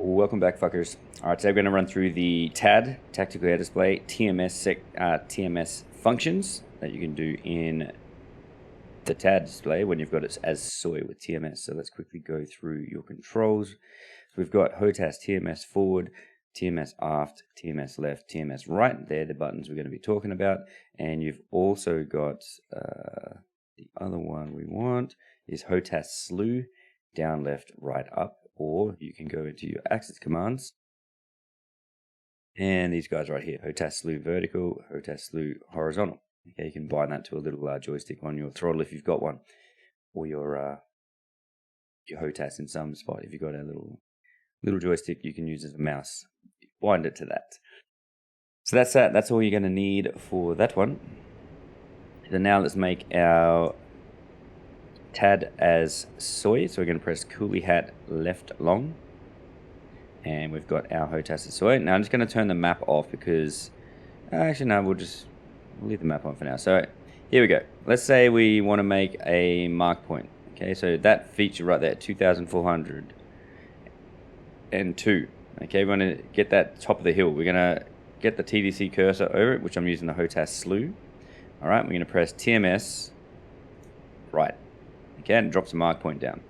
Welcome back, fuckers. All right, today we're going to run through the TAD, Tactical Air Display, TMS functions that you can do in the TAD display when you've got it as soy with TMS. So let's quickly go through your controls. So we've got HOTAS TMS forward, TMS aft, TMS left, TMS right. They're the buttons we're going to be talking about. And you've also got the other one we want is HOTAS slew, down, left, right, up. Or you can go into your axis commands. And these guys right here, HOTAS slew vertical, HOTAS slew horizontal. Okay, you can bind that to a little joystick on your throttle if you've got one. Or your HOTAS in some spot. If you've got a little joystick you can use as a mouse. Bind it to that. So that's that. That's all you're going to need for that one. So now let's make our TAD as soy. So we're going to press coolie hat left long. And we've got our HOTAS as soy. Now I'm just going to turn the map off because... Actually, no, we'll leave the map on for now. So here we go. Let's say we want to make a mark point. Okay, so that feature right there, 2,402. Okay, we're going to get that top of the hill. We're going to get the TDC cursor over it, which I'm using the HOTAS slew. All right, we're going to press TMS right. Okay, and it drops the mark point down.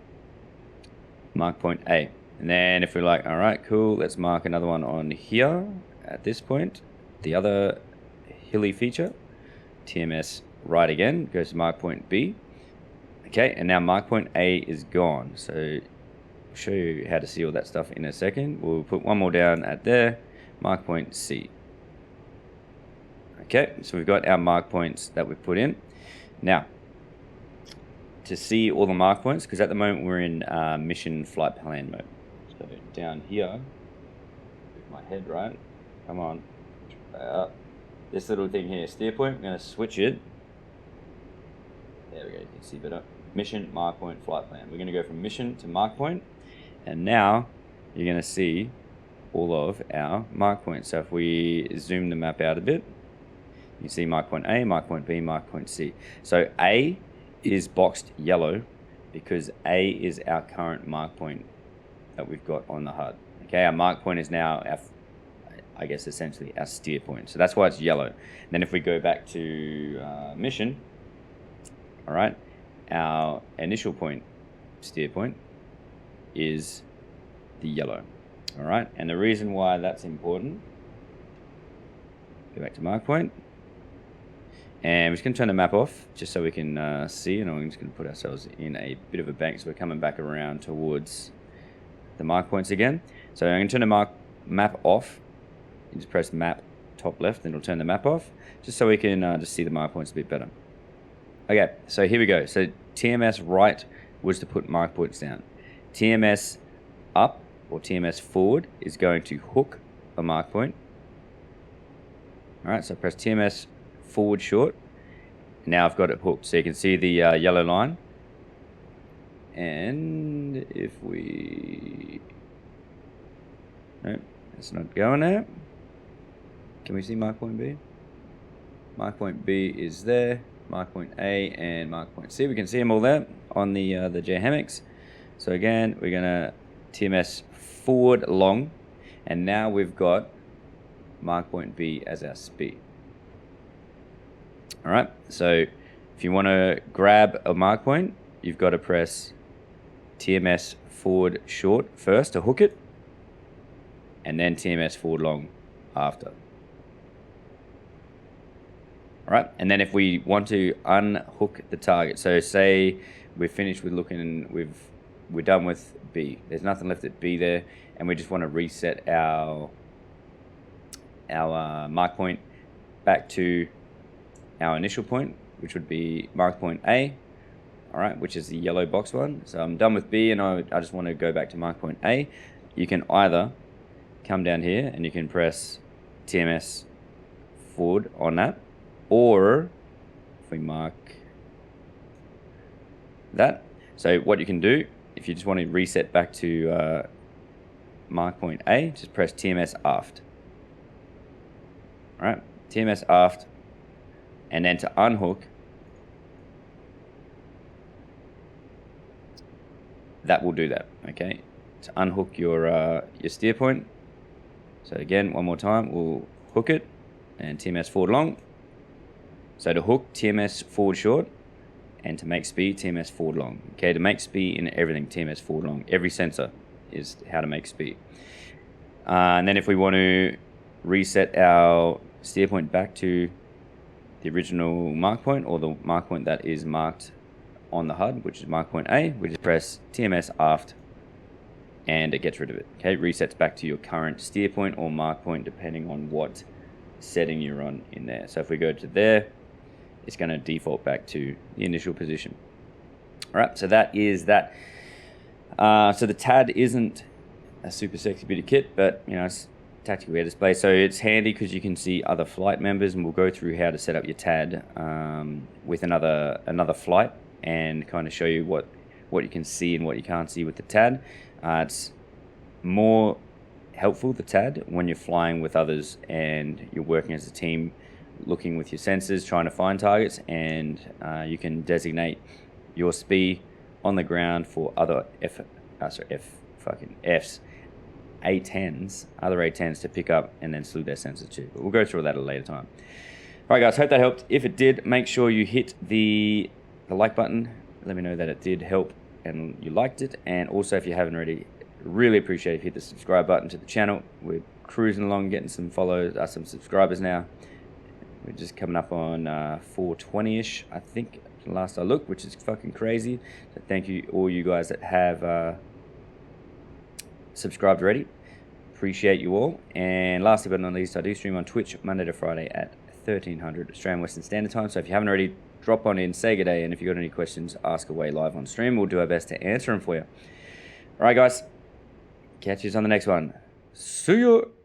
Mark point A. And then if we're like, all right, cool, let's mark another one on here at this point. The other hilly feature, TMS right again, goes to mark point B. Okay, and now mark point A is gone. So I'll show you how to see all that stuff in a second. We'll put one more down at there, mark point C. Okay, so we've got our mark points that we've put in. Now, to see all the mark points, because at the moment we're in mission flight plan mode. So down here, with my head right, come on, this little thing here, steer point, I'm going to switch it. There we go, you can see better. Mission, mark point, flight plan. We're going to go from mission to mark point, and now you're going to see all of our mark points. So if we zoom the map out a bit, you see mark point A, mark point B, mark point C. So A is boxed yellow because A is our current mark point that we've got on the HUD. Okay, our mark point is now our, I guess essentially our steer point. So that's why it's yellow. And then if we go back to mission, all right, our initial point, steer point, is the yellow. All right, and the reason why that's important, go back to mark point. And we're just going to turn the map off just so we can see, and I'm just going to put ourselves in a bit of a bank so we're coming back around towards the mark points again. So I'm going to turn the map off. You just press map top left, then it'll turn the map off just so we can just see the mark points a bit better. Okay, so here we go. So TMS right was to put mark points down. TMS up or TMS forward is going to hook a mark point. All right, so press TMS forward short. Now I've got it hooked, so you can see the yellow line. And if we... Nope, that's not going there. Can we see mark point B? Mark point B is there. Mark point A and mark point C. We can see them all there on the JHAMX. So again, we're gonna TMS forward long, and now we've got mark point B as our speed. All right, so if you want to grab a mark point, you've got to press TMS forward short first to hook it, and then TMS forward long after. All right, and then if we want to unhook the target, so say we're finished with looking, we're done with B. There's nothing left at B there, and we just want to reset our mark point back to our initial point, which would be mark point A, all right, which is the yellow box one. So I'm done with B and I just want to go back to mark point A. You can either come down here and you can press TMS forward on that, or if we mark that. So what you can do, if you just want to reset back to mark point A, just press TMS aft. All right, TMS aft. And then to unhook, that will do that, okay? to unhook your steer point. So again, one more time, we'll hook it and TMS forward long. So to hook, TMS forward short, and to make speed, TMS forward long. Okay, to make speed in everything, TMS forward long. Every sensor is how to make speed. And then if we want to reset our steer point back to the original mark point, or the mark point that is marked on the HUD, which is mark point A, we just press TMS aft and it gets rid of it. Okay, it resets back to your current steer point or mark point depending on what setting you're on in there. So if we go to there, it's going to default back to the initial position. All right, so that is that. So the TAD isn't a super sexy bit of kit, but you know, it's tactical air display, so it's handy because you can see other flight members, and we'll go through how to set up your TAD with another flight and kind of show you what you can see and what you can't see with the TAD. It's more helpful, the TAD, when you're flying with others and you're working as a team, looking with your sensors, trying to find targets, and you can designate your speed on the ground for other F's, A-10s, other A-10s to pick up and then salute their sensors too. But we'll go through that at a later time. All right, guys, hope that helped. If it did, make sure you hit the like button. Let me know that it did help and you liked it. And also, if you haven't already, really appreciate if you hit the subscribe button to the channel. We're cruising along, getting some follows, some subscribers now. We're just coming up on 420-ish, I think, last I looked, which is fucking crazy. So thank you, all you guys that have subscribed already. Appreciate you all. And lastly but not least, I do stream on Twitch Monday to Friday at 1300 Australian Western Standard Time. So if you haven't already, drop on in, say good day, and if you've got any questions, ask away live on stream. We'll do our best to answer them for you. All right, guys. Catch you on the next one. See you.